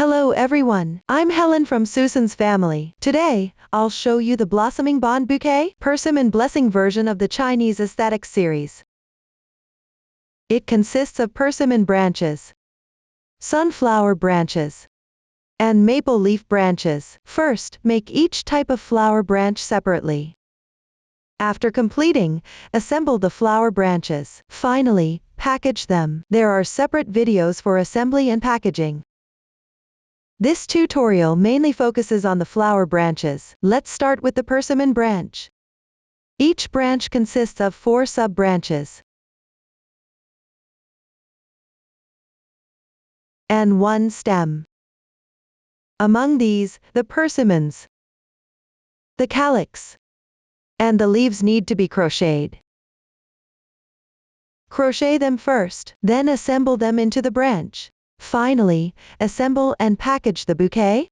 Hello everyone, I'm Helen from Susan's family. Today, I'll show you the Blossoming Bond Bouquet Persimmon Blessing version of the Chinese Aesthetic series. It consists of persimmon branches, sunflower branches, and maple leaf branches. First, make each type of flower branch separately. After completing, assemble the flower branches. Finally, package them. There are separate videos for assembly and packaging. This tutorial mainly focuses on the flower branches. Let's start with the persimmon branch. Each branch consists of 4 sub-branches and 1 stem. Among these, the persimmons, the calyx, and the leaves need to be crocheted. Crochet them first, then assemble them into the branch. Finally, assemble and package the bouquet.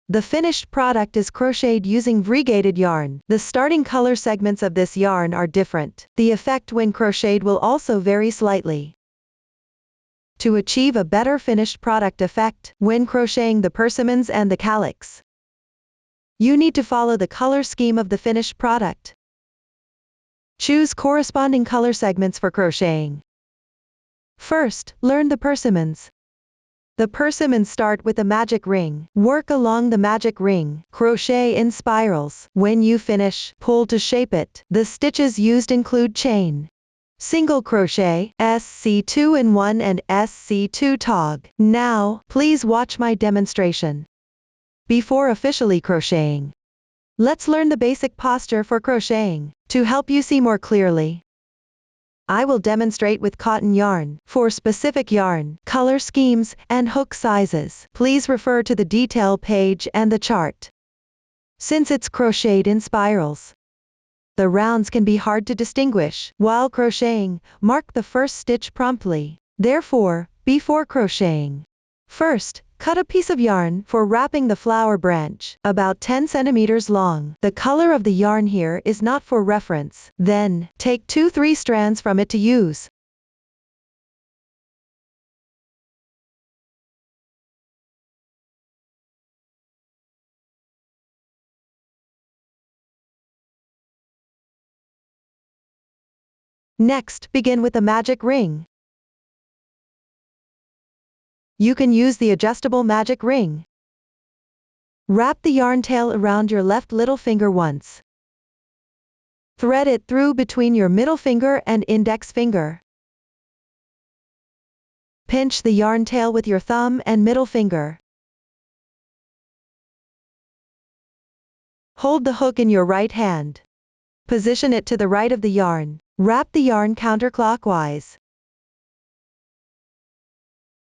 The finished product is crocheted using variegated yarn. The starting color segments of this yarn are different. The effect when crocheted will also vary slightly. To achieve a better finished product effect when crocheting the persimmons and the calyx, you need to follow the color scheme of the finished product. Choose corresponding color segments for crocheting. First, learn the persimmons. The persimmons start with a magic ring. Work along the magic ring. Crochet in spirals. When you finish, pull to shape it. The stitches used include chain, single crochet, SC2 in 1 and SC2 tog. Now, please watch my demonstration. Before officially crocheting, let's learn the basic posture for crocheting. To help you see more clearly, I will demonstrate with cotton yarn. For specific yarn, color schemes, and hook sizes, please refer to the detail page and the chart. Since it's crocheted in spirals, the rounds can be hard to distinguish. While crocheting, mark the first stitch promptly. Therefore, before crocheting, first, cut a piece of yarn for wrapping the flower branch, about 10 centimeters long. The color of the yarn here is not for reference. Then, take 2-3 strands from it to use. Next, begin with the magic ring. You can use the adjustable magic ring. Wrap the yarn tail around your left little finger once. Thread it through between your middle finger and index finger. Pinch the yarn tail with your thumb and middle finger. Hold the hook in your right hand. Position it to the right of the yarn. Wrap the yarn counterclockwise.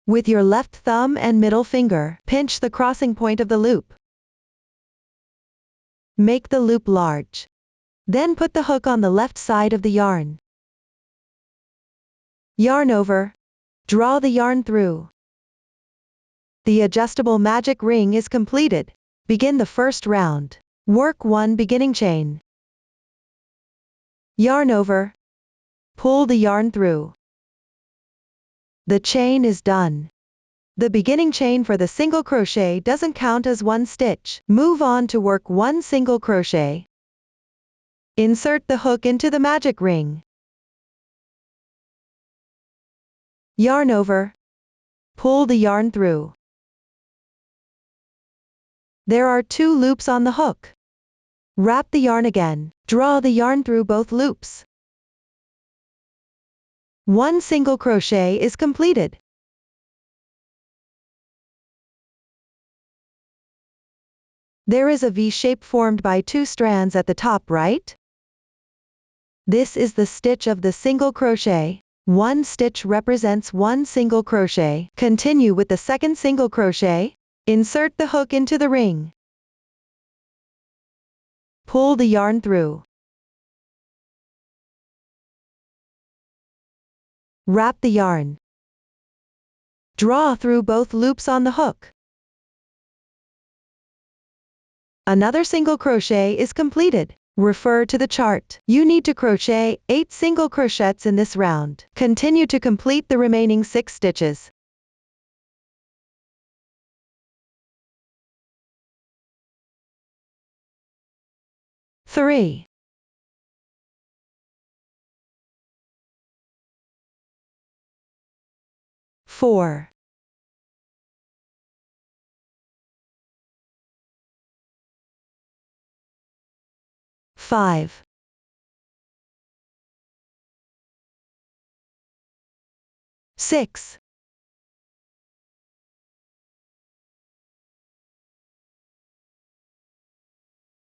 With your left thumb and middle finger, pinch the crossing point of the loop. Make the loop large. Then put the hook on the left side of the yarn. Yarn over. Draw the yarn through. The adjustable magic ring is completed. Begin the first round. Work 1 beginning chain. Yarn over. Pull the yarn through. The chain is done. The beginning chain for the single crochet doesn't count as 1 stitch. Move on to work 1 single crochet. Insert the hook into the magic ring. Yarn over. Pull the yarn through. There are 2 loops on the hook. Wrap the yarn again. Draw the yarn through both loops. 1 single crochet is completed. There is a V shape formed by 2 strands at the top right. This is the stitch of the single crochet. 1 stitch represents 1 single crochet. Continue with the second single crochet. Insert the hook into the ring. Pull the yarn through. Wrap the yarn. Draw through both loops on the hook. Another single crochet is completed. Refer to the chart. You need to crochet 8 single crochets in this round. Continue to complete the remaining 6 stitches. 3, 4, 5, 6,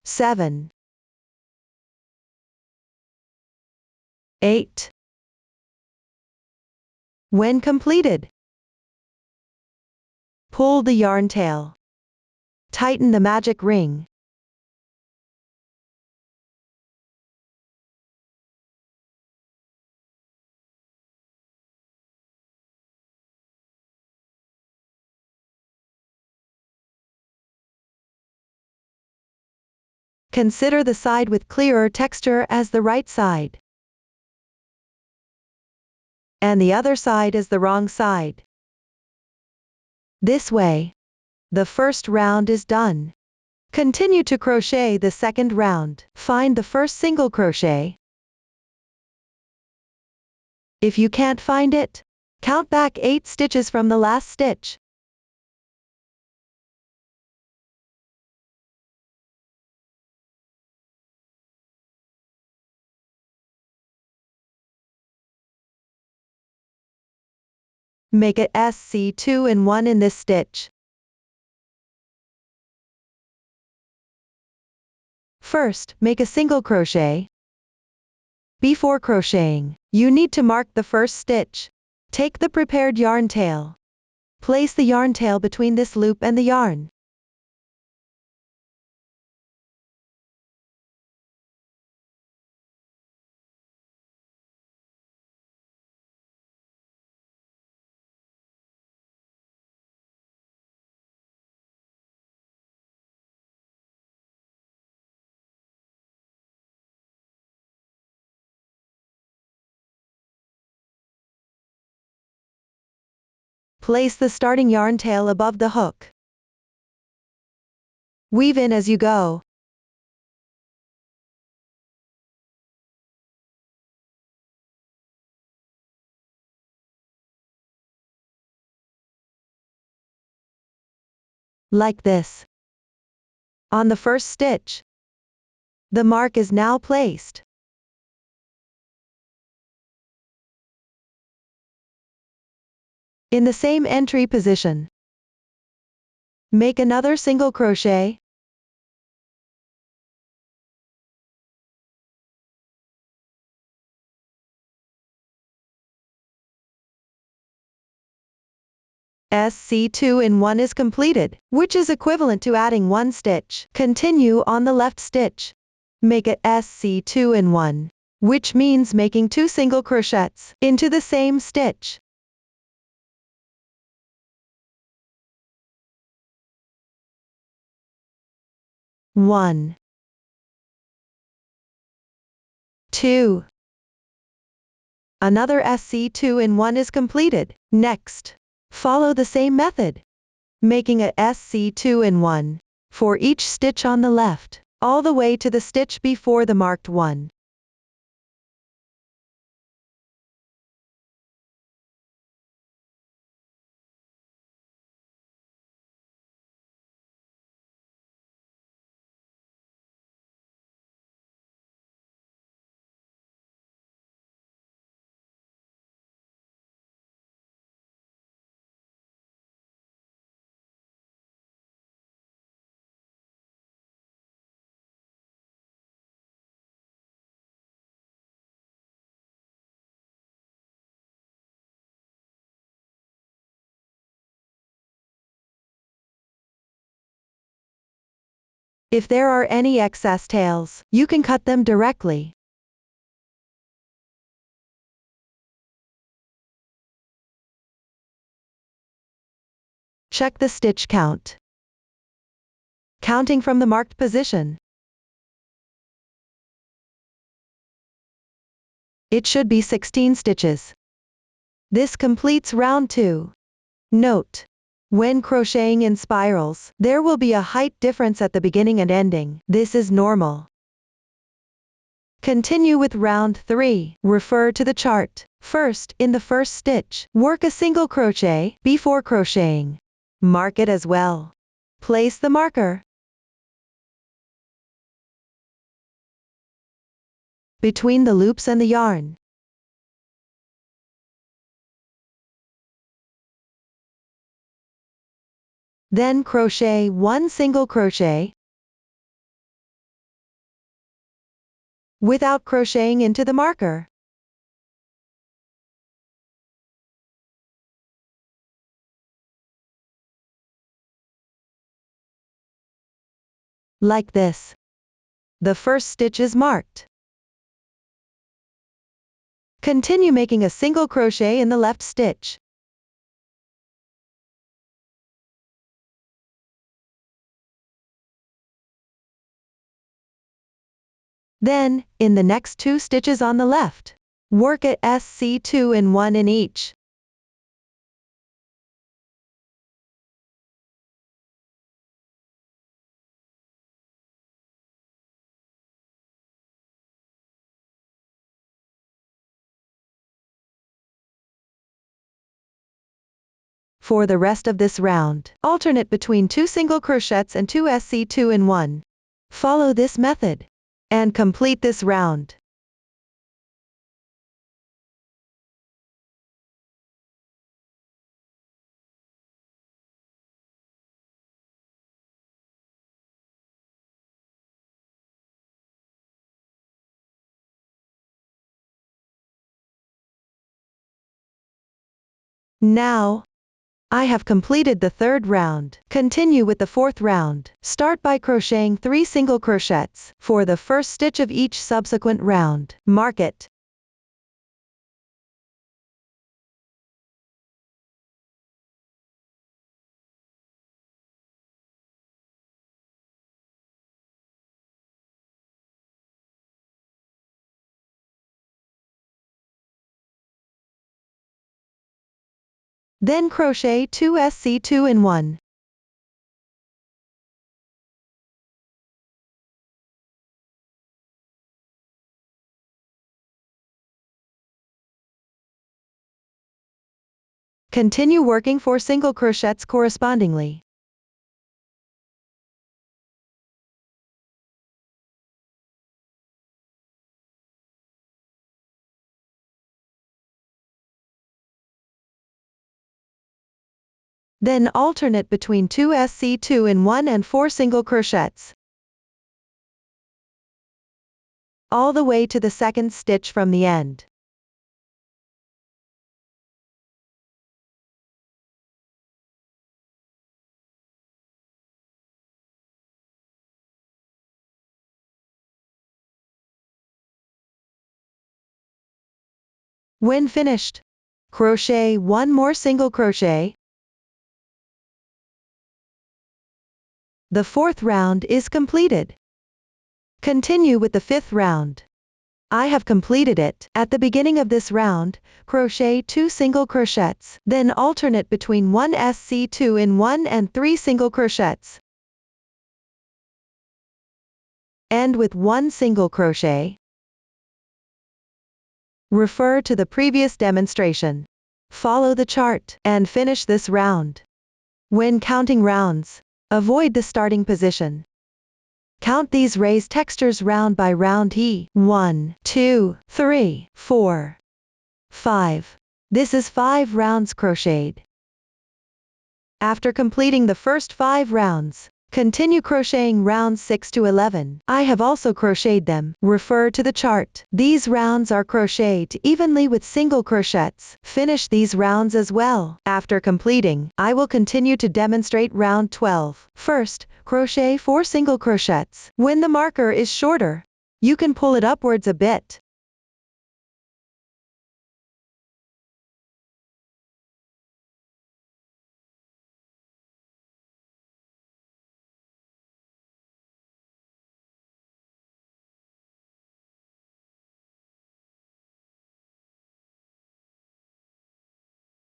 7, 8. When completed, pull the yarn tail. Tighten the magic ring. Consider the side with clearer texture as the right side, and the other side as the wrong side. This way, the first round is done. Continue to crochet the second round. Find the first single crochet. If you can't find it, count back 8 stitches from the last stitch. Make a SC2 and 1 in this stitch. First, make a single crochet. Before crocheting, you need to mark the first stitch. Take the prepared yarn tail. Place the yarn tail between this loop and the yarn. Place the starting yarn tail above the hook. Weave in as you go. Like this. On the first stitch, the mark is now placed. In the same entry position, make another single crochet. SC2 in 1 is completed, which is equivalent to adding 1 stitch. Continue on the left stitch. Make a SC2 in 1, which means making 2 single crochets into the same stitch. One, 2. Another SC2 in 1 is completed. Next, follow the same method, making a SC2 in 1 for each stitch on the left, all the way to the stitch before the marked one. If there are any excess tails, you can cut them directly. Check the stitch count. Counting from the marked position, it should be 16 stitches. This completes round 2. Note: when crocheting in spirals, there will be a height difference at the beginning and ending. This is normal. Continue with round 3. Refer to the chart. First, in the first stitch, work a single crochet before crocheting. Mark it as well. Place the marker between the loops and the yarn. Then crochet 1 single crochet without crocheting into the marker. Like this. The first stitch is marked. Continue making a single crochet in the left stitch. Then, in the next 2 stitches on the left, work at SC2 and 1 in each. For the rest of this round, alternate between 2 single crochets and 2 SC2 and 1. Follow this method and complete this round. Now, I have completed the 3rd round. Continue with the 4th round. Start by crocheting 3 single crochets for the first stitch of each subsequent round. Mark it. Then crochet 2 SC2 and 1. Continue working 4 single crochets correspondingly. Then alternate between 2 SC2 and 1 and 4 single crochets, all the way to the 2nd stitch from the end. When finished, crochet 1 more single crochet. The 4th round is completed. Continue with the 5th round. I have completed it. At the beginning of this round, crochet 2 single crochets, then alternate between 1 SC2 in 1 and 3 single crochets. End with 1 single crochet. Refer to the previous demonstration. Follow the chart and finish this round. When counting rounds, avoid the starting position. Count these raised textures round by round. 1, 2, 3, 4, 5. This is 5 rounds crocheted. After completing the first 5 rounds, continue crocheting rounds 6 to 11. I have also crocheted them. Refer to the chart. These rounds are crocheted evenly with single crochets. Finish these rounds as well. After completing, I will continue to demonstrate round 12. First, crochet 4 single crochets. When the marker is shorter, you can pull it upwards a bit.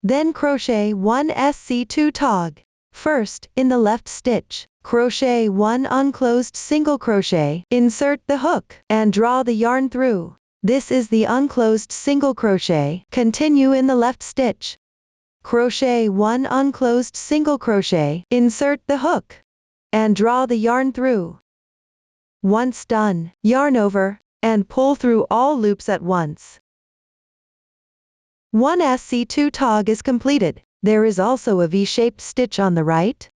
Then crochet 1 SC2 tog. First, in the left stitch, Crochet 1 unclosed single crochet, insert the hook, and draw the yarn through. This is the unclosed single crochet. Continue in the left stitch. Crochet 1 unclosed single crochet, insert the hook, and draw the yarn through. Once done, yarn over, and pull through all loops at once. 1 SC2 tog is completed. There is also a V-shaped stitch on the right.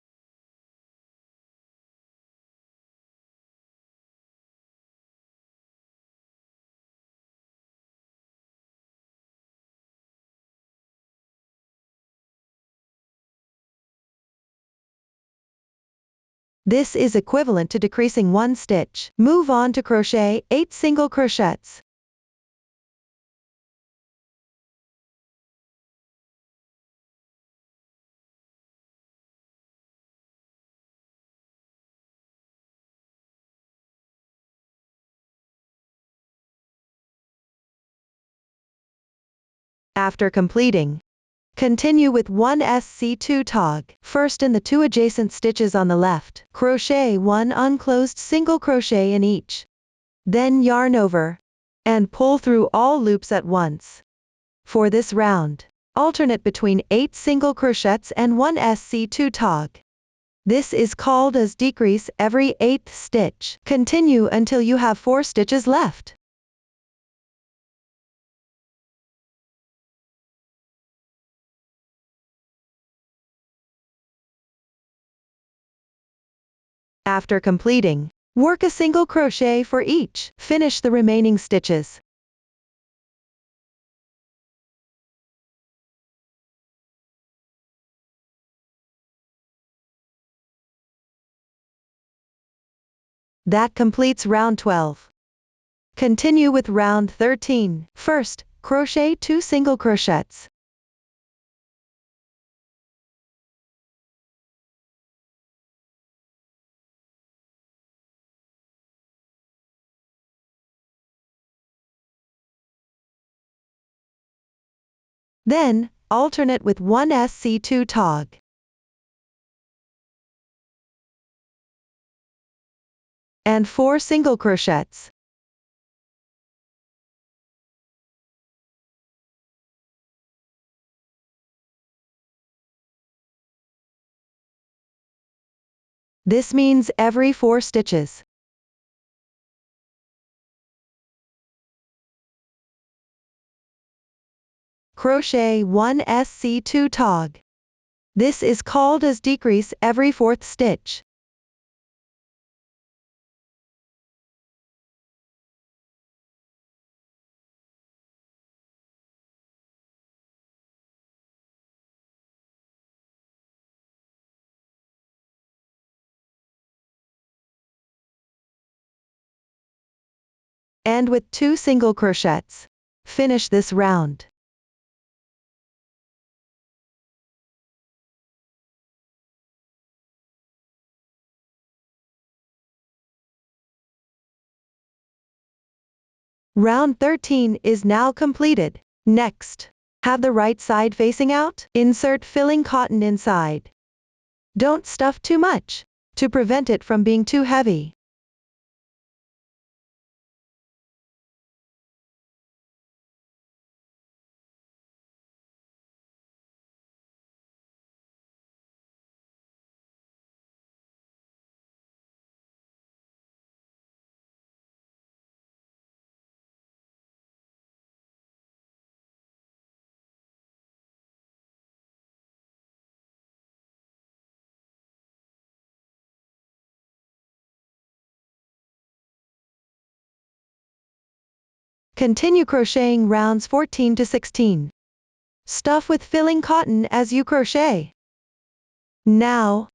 This is equivalent to decreasing 1 stitch. Move on to crochet 8 single crochets. After completing, continue with 1 SC2 tog, first in the 2 adjacent stitches on the left, crochet 1 unclosed single crochet in each. Then yarn over, and pull through all loops at once. For this round, alternate between 8 single crochets and 1 SC2 tog. This is called as decrease every 8th stitch. Continue until you have 4 stitches left. After completing, work a single crochet for each. Finish the remaining stitches. That completes round 12. Continue with round 13. First, crochet 2 single crochets. Then, alternate with 1 SC2 tog. And 4 single crochets. This means every 4 stitches. Crochet 1 SC2 tog. This is called as decrease every 4th stitch. And with 2 single crochets. Finish this round. Round 13 is now completed. Next, have the right side facing out. Insert filling cotton inside. Don't stuff too much, to prevent it from being too heavy. Continue crocheting rounds 14 to 16. Stuff with filling cotton as you crochet. Now,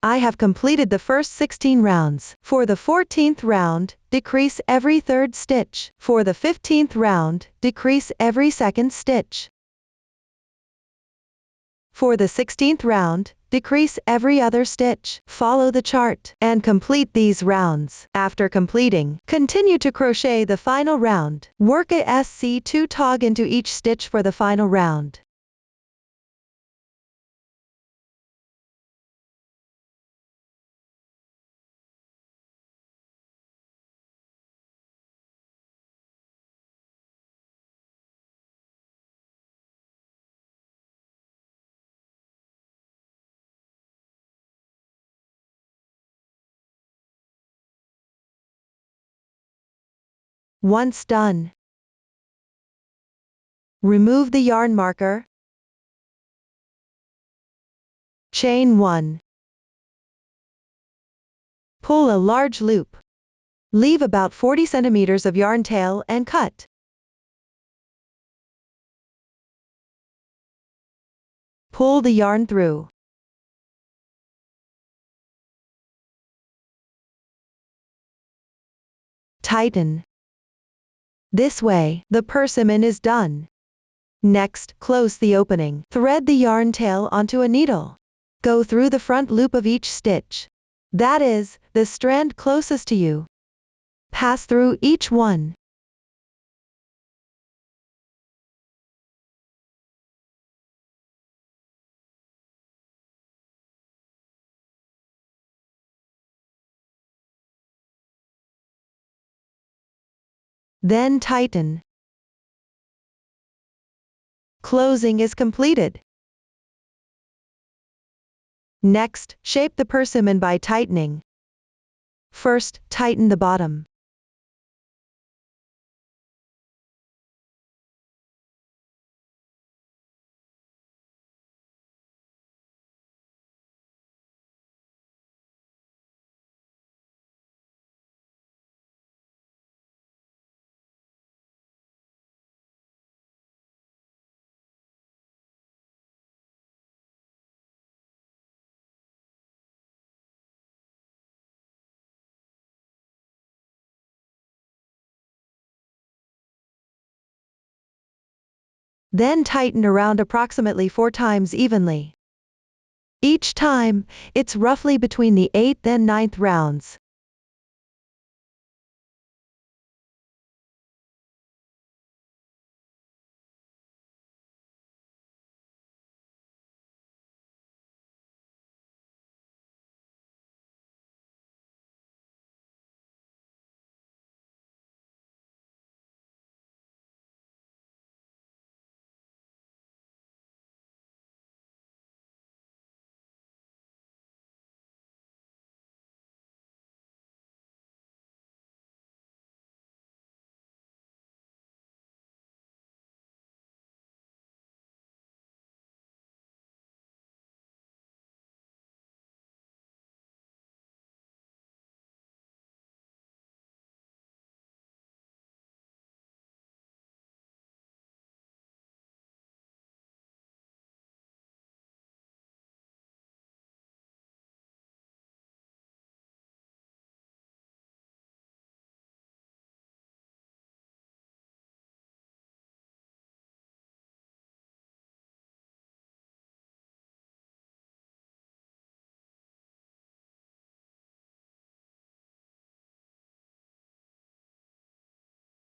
I have completed the first 16 rounds. For the 14th round, decrease every 3rd stitch. For the 15th round, decrease every 2nd stitch. For the 16th round, decrease every other stitch. Follow the chart and complete these rounds. After completing, continue to crochet the final round. Work a SC2 tog into each stitch for the final round. Once done, remove the yarn marker. Chain 1. Pull a large loop. Leave about 40 centimeters of yarn tail and cut. Pull the yarn through. Tighten. This way, the persimmon is done. Next, close the opening. Thread the yarn tail onto a needle. Go through the front loop of each stitch. That is, the strand closest to you. Pass through each one. Then tighten. Closing is completed. Next, shape the persimmon by tightening. First, tighten the bottom. Then tighten around approximately 4 times evenly. Each time, it's roughly between the 8th and 9th rounds.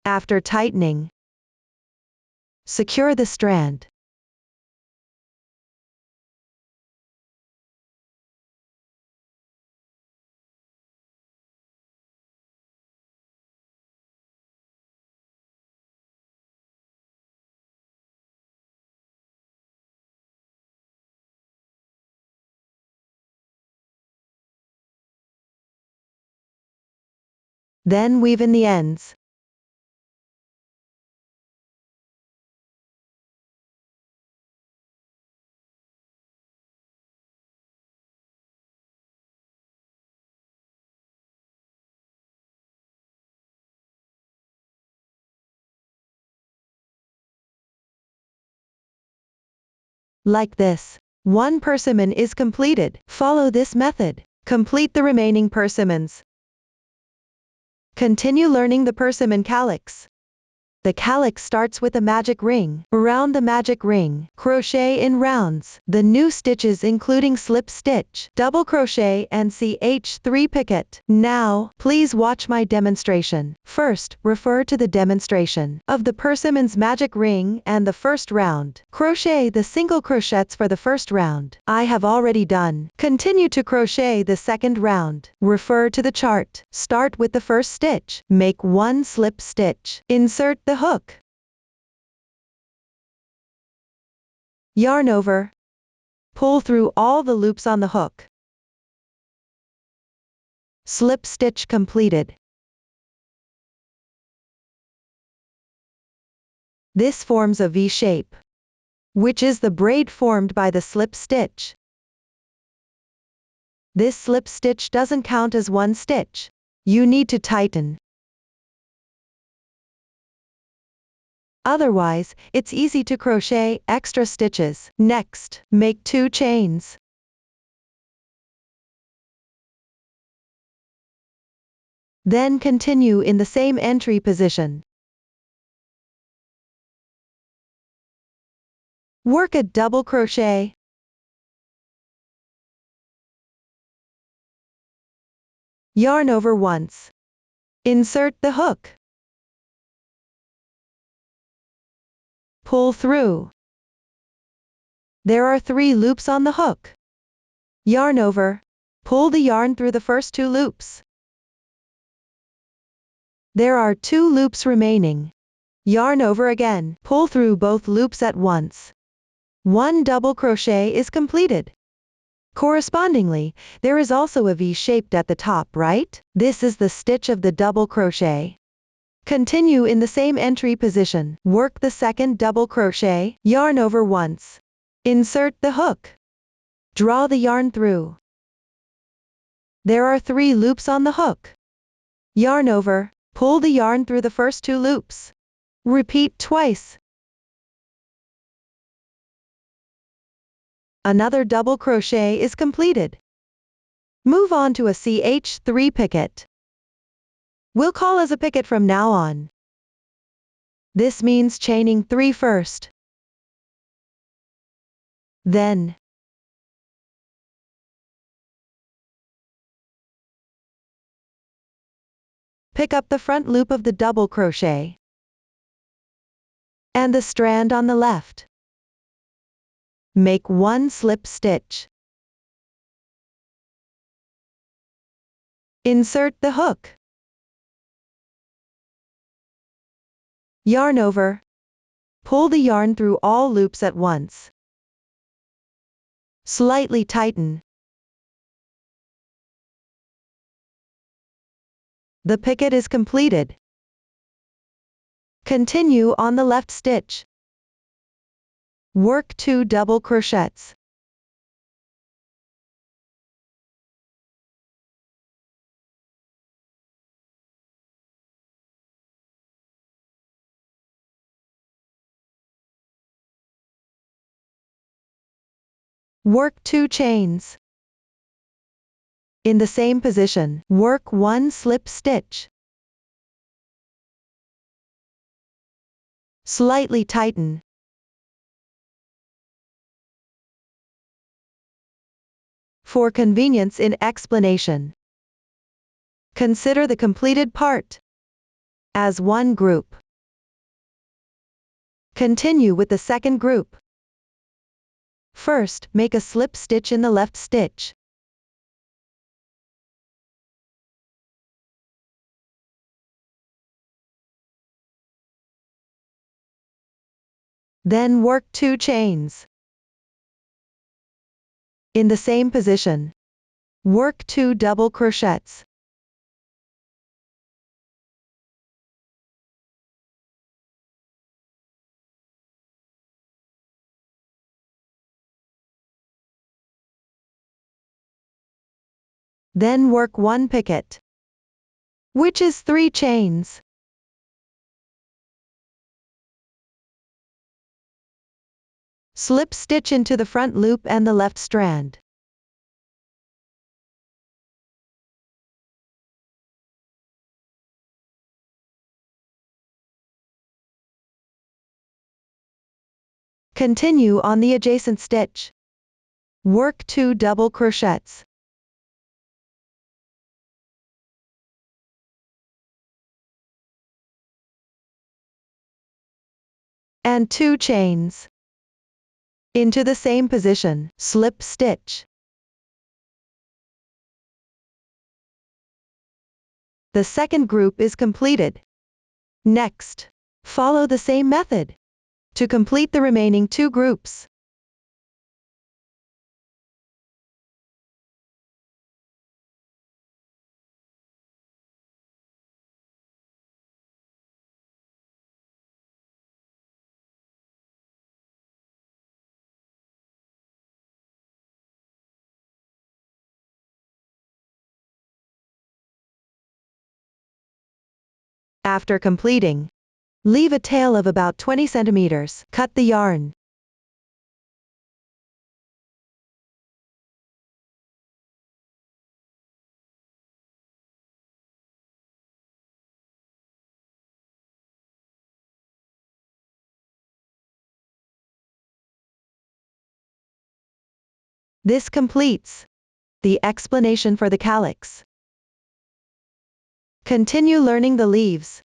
After tightening, secure the strand. Then weave in the ends. Like this. One persimmon is completed. Follow this method. Complete the remaining persimmons. Continue learning the Persimmon Calyx. The calyx starts with a magic ring. Around the magic ring, crochet in rounds. The new stitches including slip stitch, double crochet and ch3 picot. Now, please watch my demonstration. First, refer to the demonstration of the persimmon's magic ring and the first round. Crochet the single crochets for the first round. I have already done. Continue to crochet the second round. Refer to the chart. Start with the first stitch. Make 1 slip stitch. Insert the hook. Yarn over. Pull through all the loops on the hook. Slip stitch completed. This forms a V shape, which is the braid formed by the slip stitch. This slip stitch doesn't count as one stitch. You need to tighten. Otherwise, it's easy to crochet extra stitches. Next, make 2 chains. Then continue in the same entry position. Work a double crochet. Yarn over once. Insert the hook. Pull through. There are 3 loops on the hook. Yarn over. Pull the yarn through the first 2 loops. There are 2 loops remaining. Yarn over again. Pull through both loops at once. 1 double crochet is completed. Correspondingly, there is also a V shaped at the top, right? This is the stitch of the double crochet. Continue in the same entry position. Work the second double crochet. Yarn over once. Insert the hook. Draw the yarn through. There are 3 loops on the hook. Yarn over. Pull the yarn through the first 2 loops. Repeat twice. Another double crochet is completed. Move on to a CH3 picket. We'll call as a picket from now on. This means chaining 3 first. Then pick up the front loop of the double crochet and the strand on the left. Make 1 slip stitch. Insert the hook. Yarn over. Pull the yarn through all loops at once. Slightly tighten. The picket is completed. Continue on the left stitch. Work 2 double crochets. Work 2 chains. In the same position, work 1 slip stitch. Slightly tighten. For convenience in explanation, consider the completed part as one group. Continue with the second group. First, make a slip stitch in the left stitch. Then work 2 chains. In the same position, work 2 double crochets. Then work 1 picket, which is 3 chains. Slip stitch into the front loop and the left strand. Continue on the adjacent stitch. Work 2 double crochets. And 2 chains. Into the same position, slip stitch. The second group is completed. Next, follow the same method to complete the remaining 2 groups. After completing, leave a tail of about 20 centimeters. Cut the yarn. This completes the explanation for the calyx. Continue learning the leaves.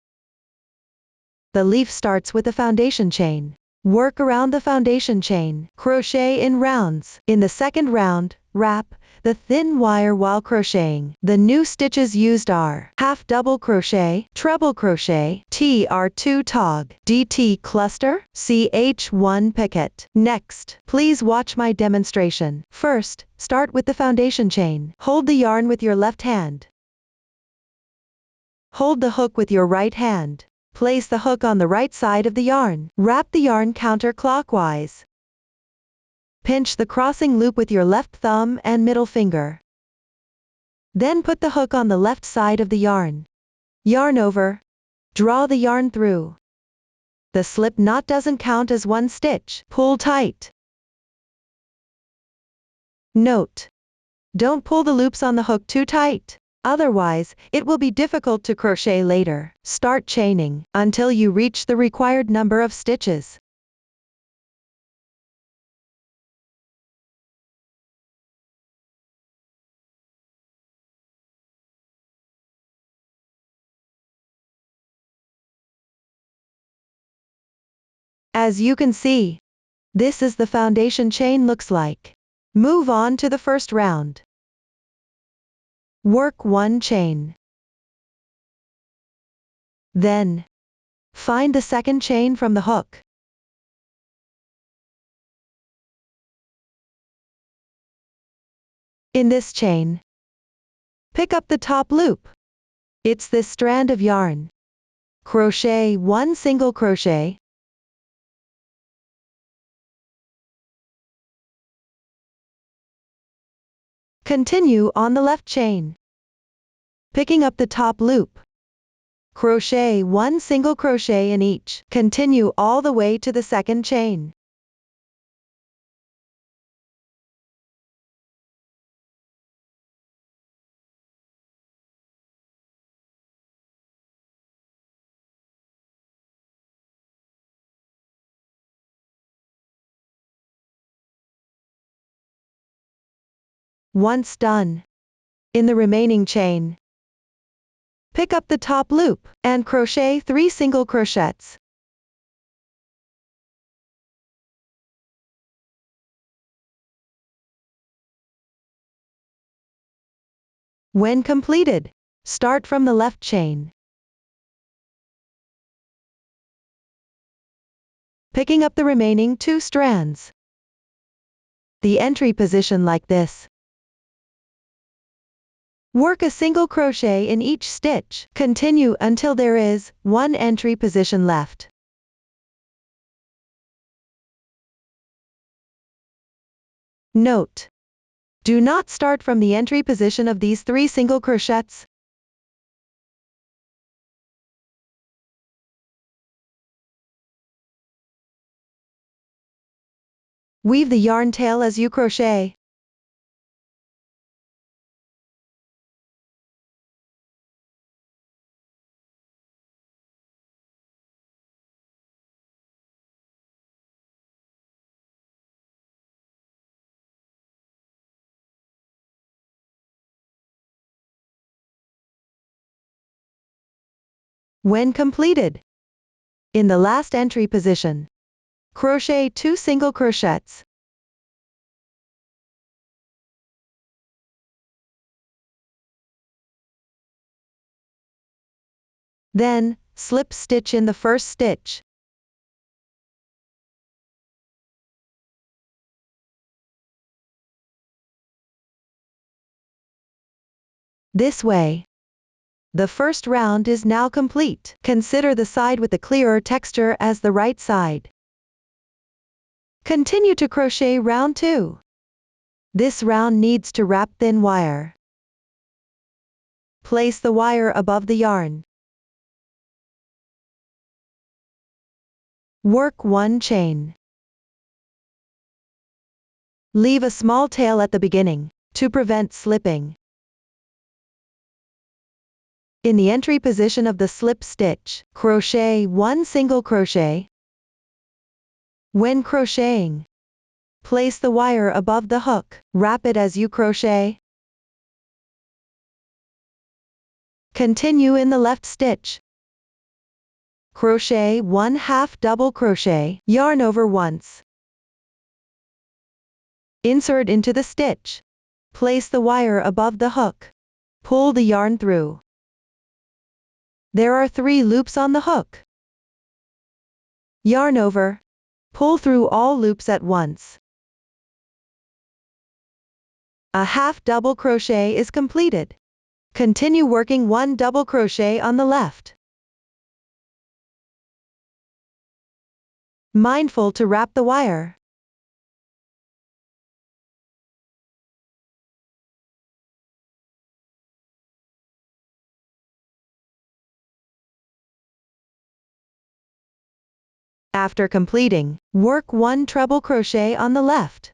The leaf starts with the foundation chain. Work around the foundation chain. Crochet in rounds. In the second round, wrap the thin wire while crocheting. The new stitches used are half double crochet, treble crochet, TR2 tog, DT cluster, CH1 picket. Next, please watch my demonstration. First, start with the foundation chain. Hold the yarn with your left hand. Hold the hook with your right hand. Place the hook on the right side of the yarn. Wrap the yarn counterclockwise. Pinch the crossing loop with your left thumb and middle finger. Then put the hook on the left side of the yarn. Yarn over. Draw the yarn through. The slip knot doesn't count as one stitch. Pull tight. Note: don't pull the loops on the hook too tight. Otherwise, it will be difficult to crochet later. Start chaining until you reach the required number of stitches. As you can see, this is the foundation chain looks like. Move on to the first round. Work one chain. Then, find the second chain from the hook. In this chain, pick up the top loop. It's this strand of yarn. Crochet one single crochet. Continue on the left chain. Picking up the top loop. Crochet one single crochet in each. Continue all the way to the second chain. Once done, in the remaining chain, pick up the top loop and crochet 3 single crochets. When completed, start from the left chain. Picking up the remaining 2 strands. The entry position like this. Work a single crochet in each stitch. Continue until there is 1 entry position left. Note: do not start from the entry position of these 3 single crochets. Weave the yarn tail as you crochet. When completed, in the last entry position, crochet 2 single crochets. Then, slip stitch in the first stitch. This way, the first round is now complete. Consider the side with the clearer texture as the right side. Continue to crochet round 2. This round needs to wrap thin wire. Place the wire above the yarn. Work 1 chain. Leave a small tail at the beginning, to prevent slipping. In the entry position of the slip stitch, crochet 1 single crochet. When crocheting, place the wire above the hook, wrap it as you crochet. Continue in the left stitch. Crochet 1/2 double crochet, yarn over once. Insert into the stitch. Place the wire above the hook. Pull the yarn through. There are 3 loops on the hook. Yarn over. Pull through all loops at once. A half double crochet is completed. Continue working 1 double crochet on the left. Mindful to wrap the wire. After completing, work 1 treble crochet on the left.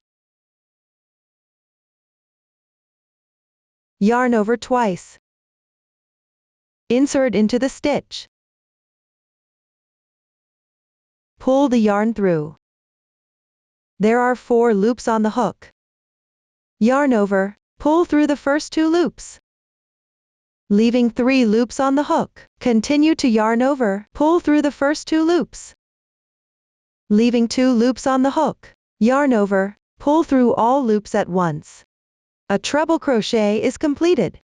Yarn over twice. Insert into the stitch. Pull the yarn through. There are 4 loops on the hook. Yarn over, pull through the first 2 loops. Leaving 3 loops on the hook, continue to yarn over, pull through the first 2 loops. Leaving 2 loops on the hook, yarn over, pull through all loops at once. A treble crochet is completed.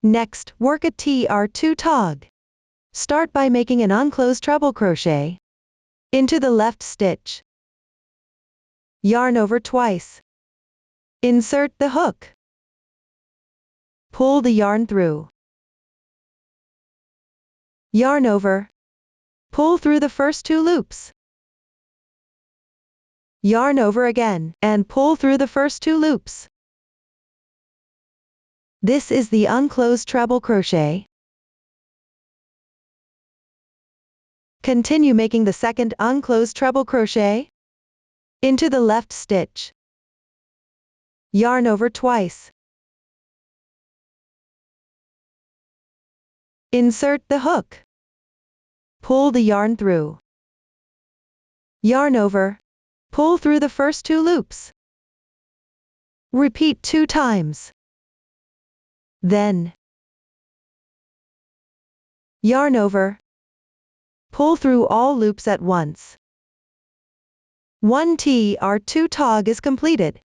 Next, work a TR2 tog. Start by making an unclosed treble crochet into the left stitch. Yarn over twice. Insert the hook. Pull the yarn through. Yarn over. Pull through the first 2 loops. Yarn over again, and pull through the first 2 loops. This is the unclosed treble crochet. Continue making the second unclosed treble crochet into the left stitch. Yarn over twice. Insert the hook. Pull the yarn through. Yarn over. Pull through the first 2 loops. Repeat 2 times. Then, yarn over. Pull through all loops at once. 1 TR2 tog is completed.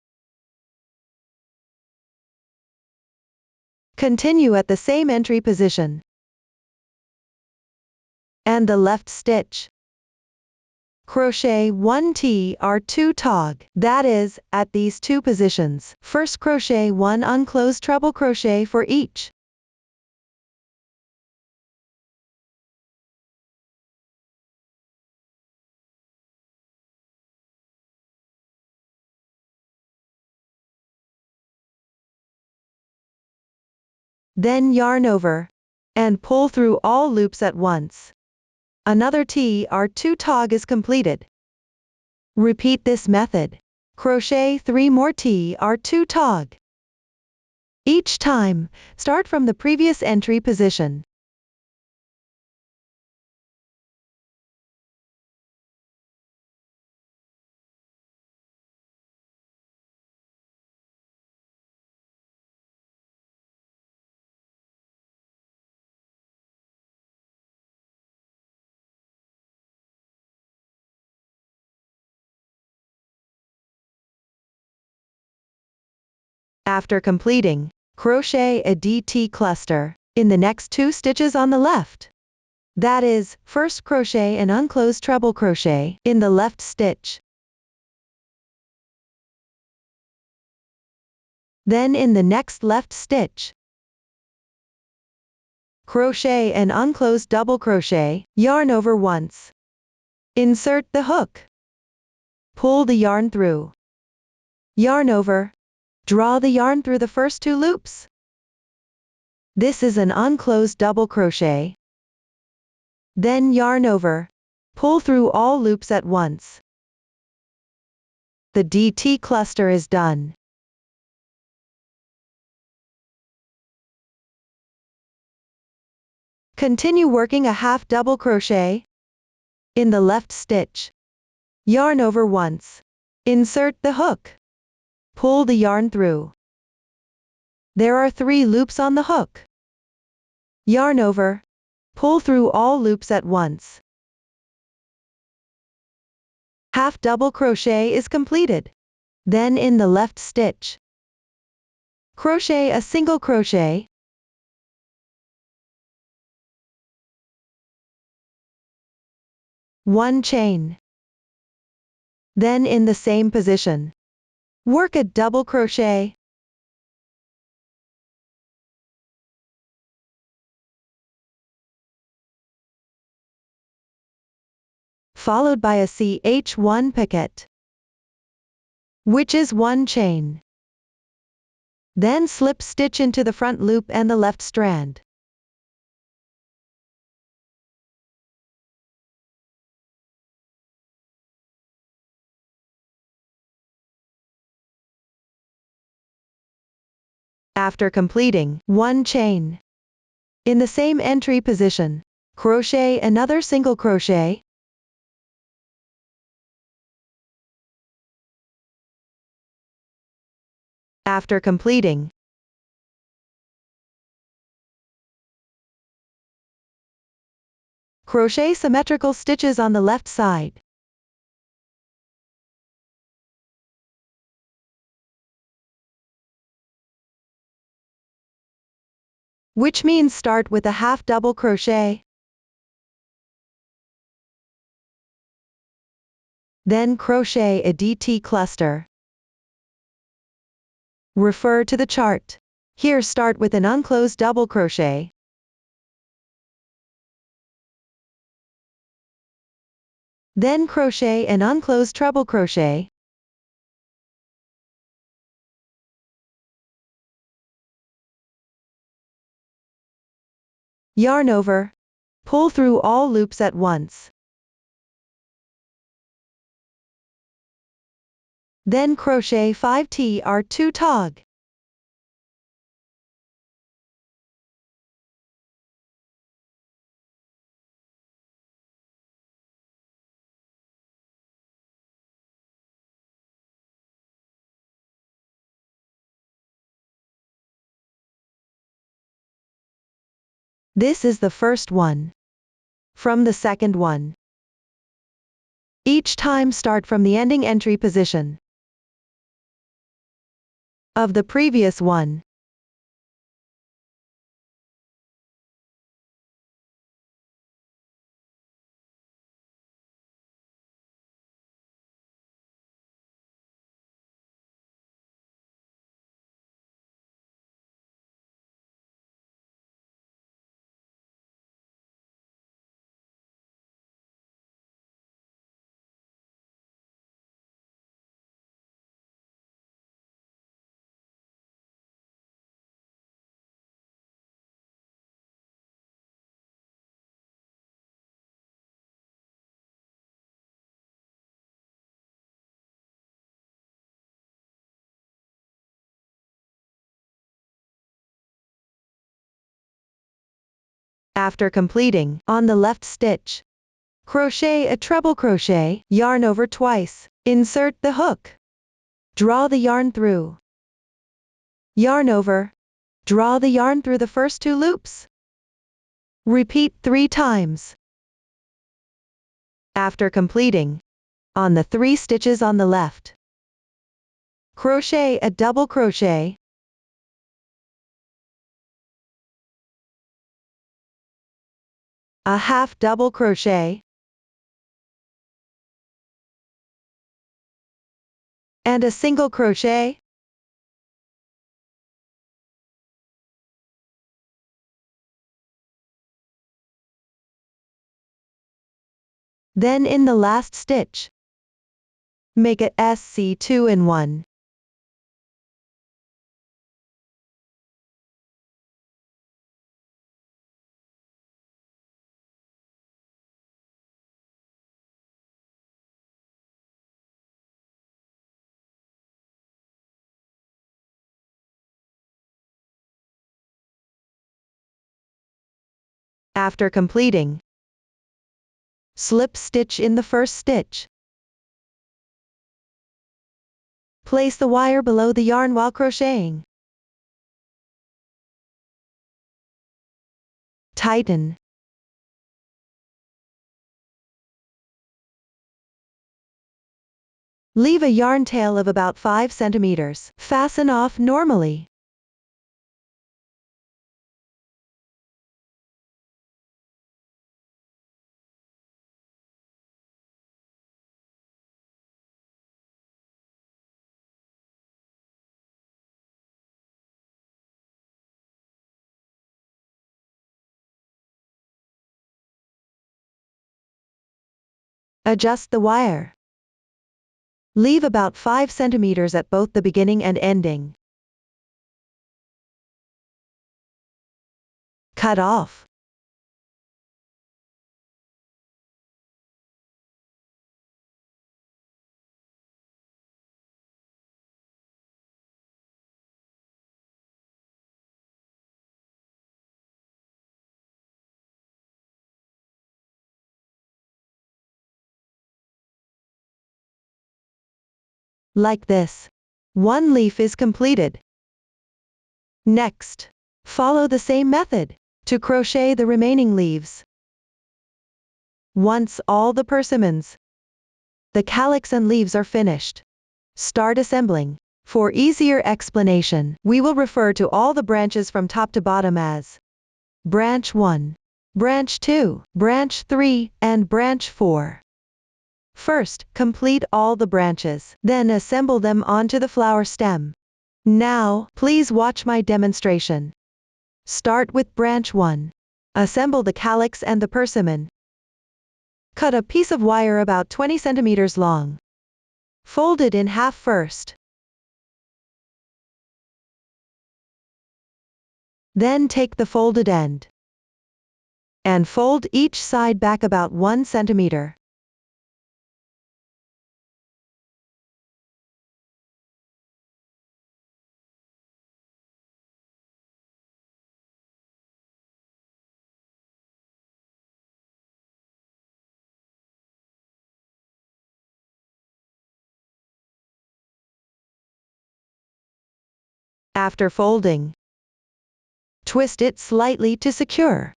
Continue at the same entry position and the left stitch. Crochet 1 TR2 tog, that is, at these 2 positions. First crochet 1 unclosed treble crochet for each. Then yarn over and pull through all loops at once. Another TR2 tog is completed. Repeat this method. Crochet 3 more TR2 tog. Each time, start from the previous entry position. After completing, crochet a DT cluster in the next 2 stitches on the left. That is, first crochet an unclosed treble crochet in the left stitch. Then in the next left stitch, crochet an unclosed double crochet, yarn over once. Insert the hook. Pull the yarn through. Yarn over. Draw the yarn through the first 2 loops. This is an unclosed double crochet. Then yarn over. Pull through all loops at once. The DT cluster is done. Continue working a half double crochet in the left stitch. Yarn over once. Insert the hook. Pull the yarn through. There are 3 loops on the hook. Yarn over. Pull through all loops at once. Half double crochet is completed. Then in the left stitch, crochet a single crochet, one chain. Then in the same position, work a double crochet, followed by a CH1 picket, which is 1 chain. Then slip stitch into the front loop and the left strand. After completing 1 chain, in the same entry position, crochet another single crochet, after completing crochet symmetrical stitches on the left side. Which means start with a half double crochet, then crochet a DT cluster. Refer to the chart. Here start with an unclosed double crochet. Then crochet an unclosed treble crochet. Yarn over. Pull through all loops at once. Then crochet 5tr2 tog. This is the first one. From the second one. Each time start from the ending entry position of the previous one. After completing, on the left stitch, crochet a treble crochet, yarn over twice, insert the hook, draw the yarn through, yarn over, draw the yarn through the first 2 loops. Repeat 3 times. After completing, on the 3 stitches on the left, crochet a double crochet, a half double crochet, and a single crochet. Then in the last stitch, make a SC2 in 1. After completing, slip stitch in the first stitch. Place the wire below the yarn while crocheting. Tighten. Leave a yarn tail of about 5 centimeters. Fasten off normally. Adjust the wire. Leave about 5 centimeters at both the beginning and ending. Cut off. Like this. One leaf is completed. Next, follow the same method to crochet the remaining leaves. Once all the persimmons, the calyx and leaves are finished, start assembling. For easier explanation, we will refer to all the branches from top to bottom as Branch 1, Branch 2, Branch 3, and Branch 4. First, complete all the branches, then assemble them onto the flower stem. Now, please watch my demonstration. Start with Branch 1. Assemble the calyx and the persimmon. Cut a piece of wire about 20 centimeters long. Fold it in half first. Then take the folded end and fold each side back about 1 centimeter. After folding, twist it slightly to secure.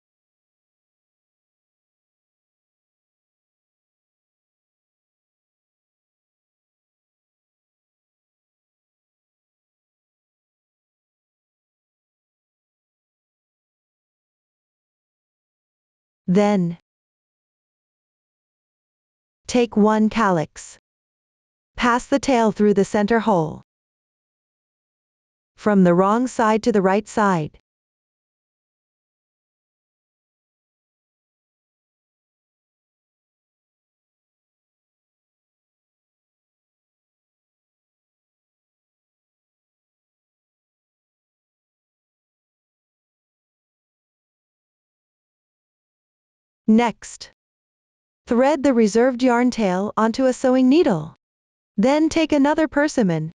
Then, take one calyx. Pass the tail through the center hole. From the wrong side to the right side. Next, thread the reserved yarn tail onto a sewing needle. Then take another persimmon.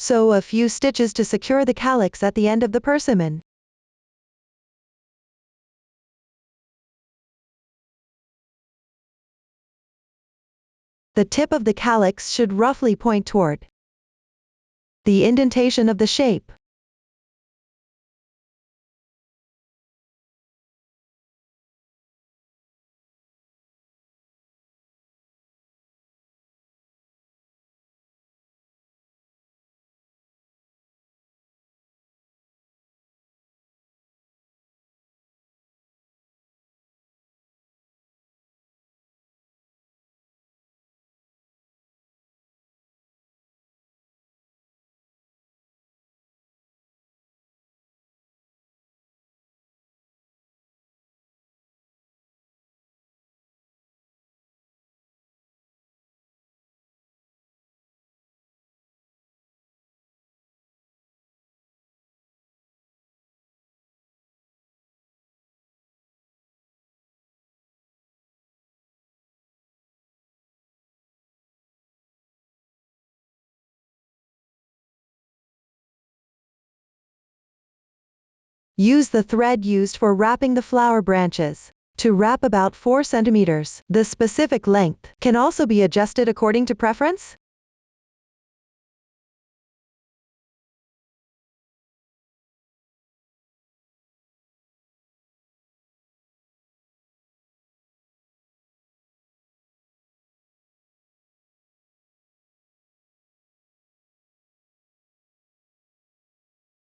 Sew a few stitches to secure the calyx at the end of the persimmon. The tip of the calyx should roughly point toward the indentation of the shape. Use the thread used for wrapping the flower branches. To wrap about 4 centimeters. The specific length can also be adjusted according to preference.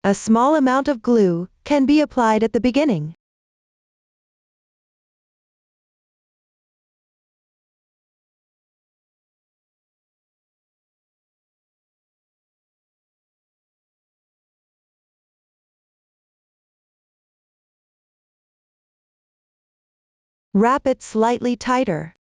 A small amount of glue can be applied at the beginning. Wrap it slightly tighter.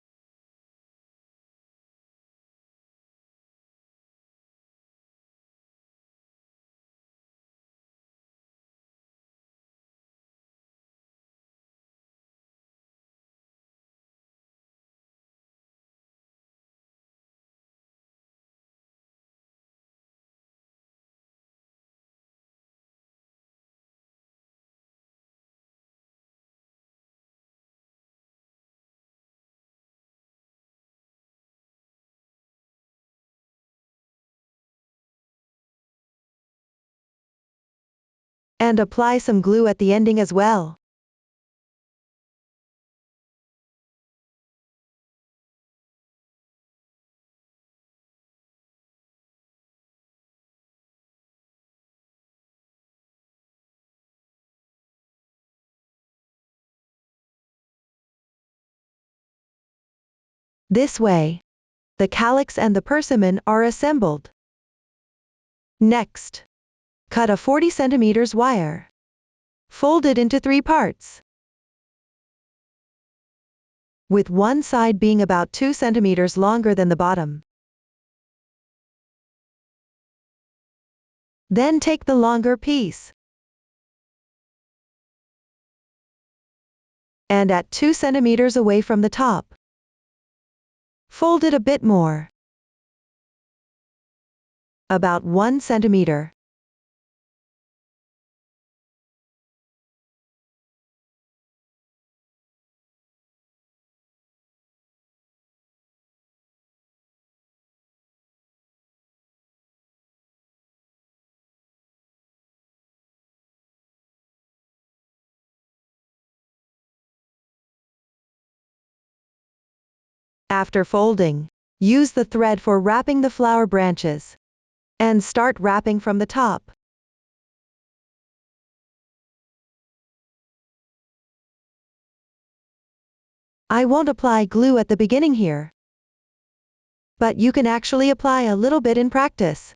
And apply some glue at the ending as well. This way, the calyx and the persimmon are assembled. Next, cut a 40 centimeters wire. Fold it into 3 parts, with one side being about 2 centimeters longer than the bottom. Then take the longer piece and at 2 centimeters away from the top, fold it a bit more, about 1 centimeter. After folding, use the thread for wrapping the flower branches, and start wrapping from the top. I won't apply glue at the beginning here, but you can actually apply a little bit in practice.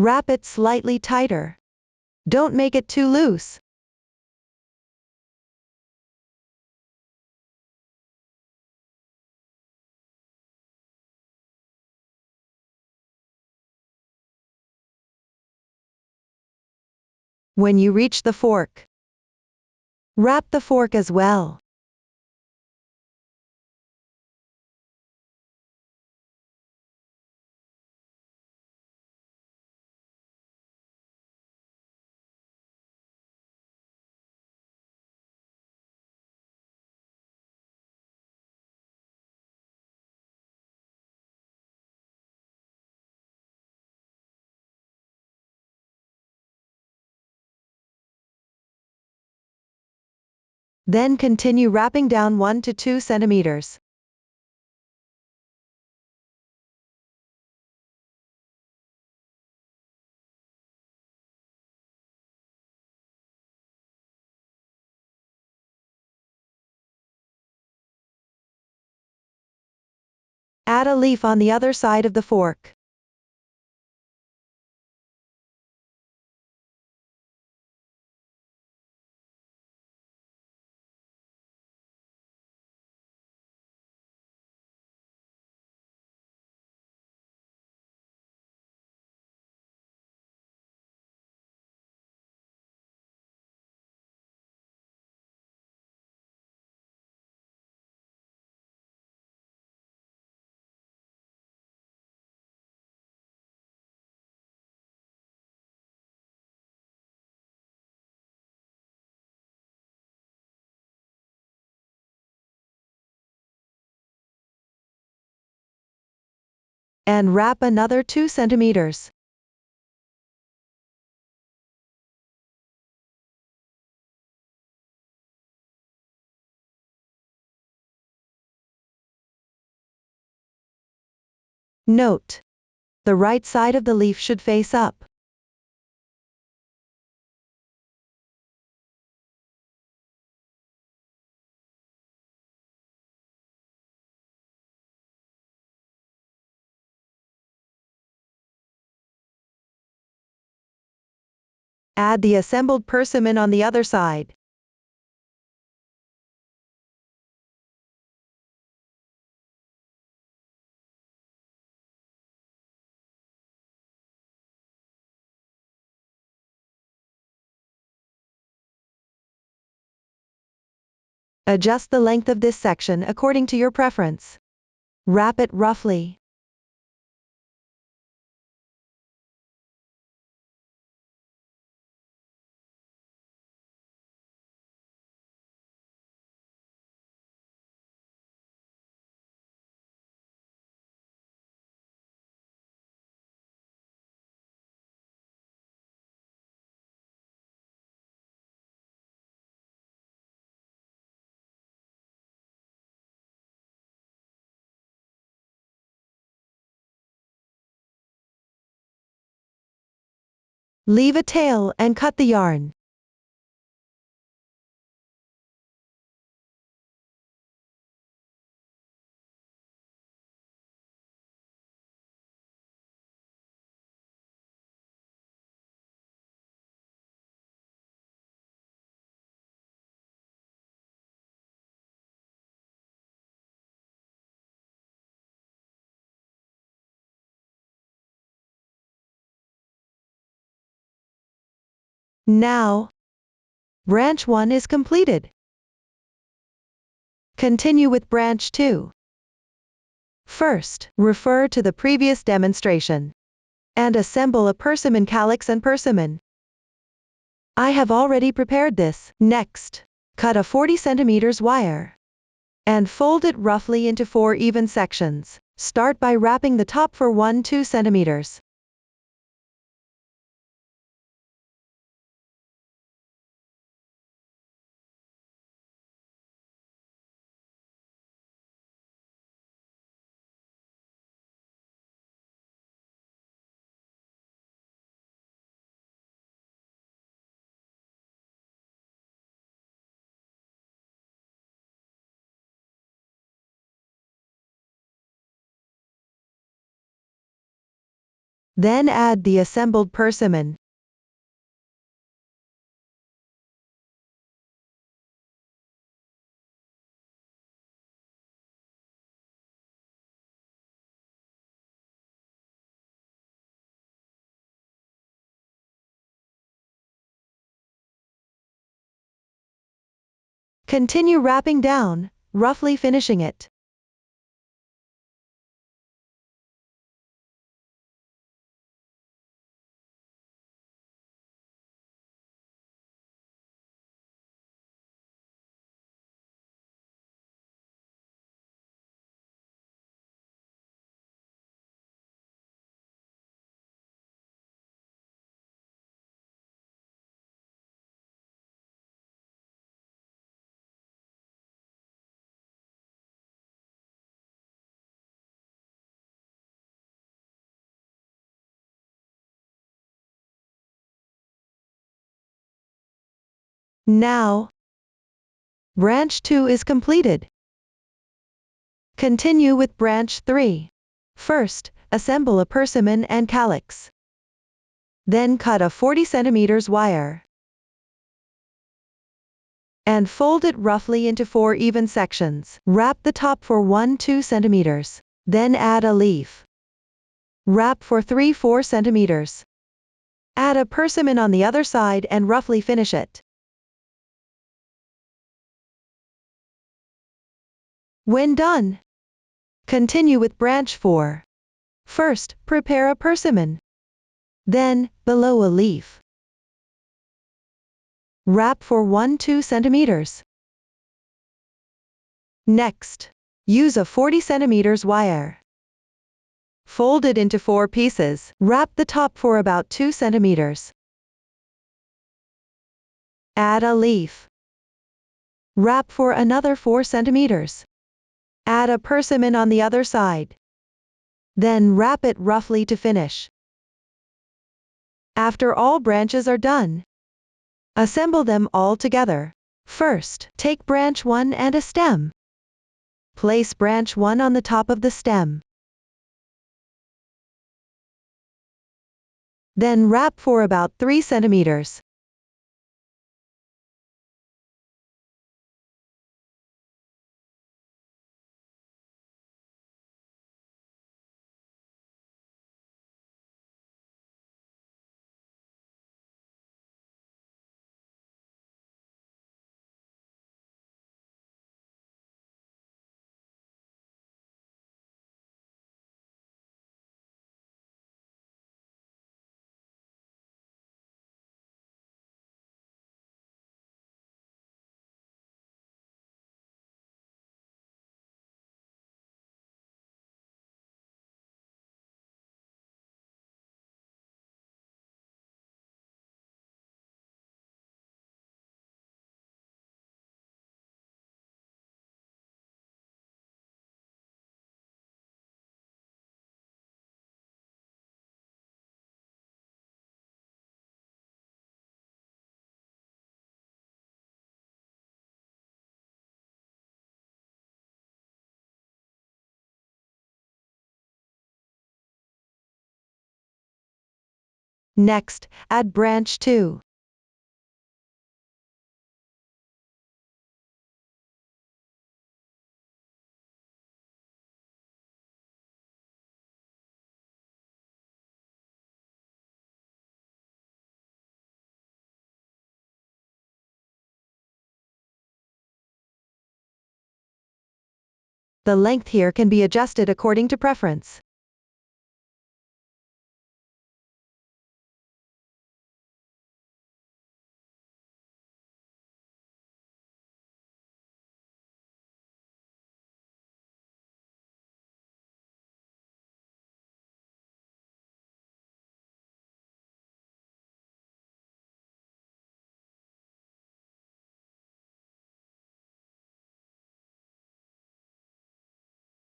Wrap it slightly tighter. Don't make it too loose. When you reach the fork, wrap the fork as well. Then continue wrapping down 1 to 2 centimeters. Add a leaf on the other side of the fork. and wrap another 2 centimeters. Note: the right side of the leaf should face up. Add the assembled persimmon on the other side. Adjust the length of this section according to your preference. Wrap it roughly. Leave a tail and cut the yarn. Now, branch 1 is completed. Continue with branch 2. First, refer to the previous demonstration and assemble a Persimmon calyx and persimmon. I have already prepared this. Next, cut a 40 centimeters wire and fold it roughly into 4 even sections. Start by wrapping the top for 1-2 centimeters. Then add the assembled persimmon. Continue wrapping down, roughly finishing it. Now, branch 2 is completed. Continue with branch 3. First, assemble a persimmon and calyx. Then cut a 40 centimeters wire and fold it roughly into 4 even sections. Wrap the top for 1-2 centimeters. Then add a leaf. Wrap for 3-4 centimeters. Add a persimmon on the other side and roughly finish it. When done, continue with branch 4. First, prepare a persimmon. Then, below a leaf. Wrap for 1-2 centimeters. Next, use a 40 centimeters wire. Fold it into 4 pieces. Wrap the top for about 2 centimeters. Add a leaf. Wrap for another 4 centimeters. Add a persimmon on the other side. Then wrap it roughly to finish. After all branches are done, assemble them all together. First, take branch 1 and a stem. Place branch 1 on the top of the stem. Then wrap for about 3 centimeters. Next, add branch 2. The length here can be adjusted according to preference.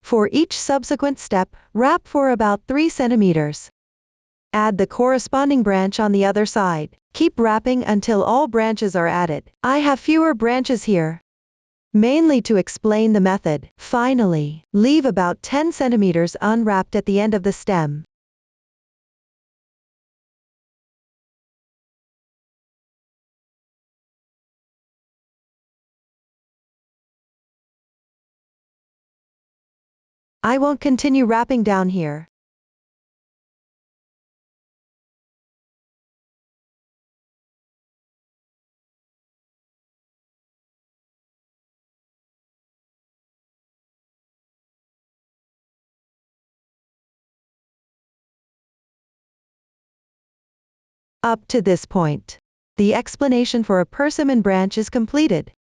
For each subsequent step, wrap for about 3 centimeters. Add the corresponding branch on the other side. Keep wrapping until all branches are added. I have fewer branches here, mainly to explain the method. Finally, leave about 10 centimeters unwrapped at the end of the stem. I won't continue wrapping down here. Up to this point, the explanation for a persimmon branch is completed.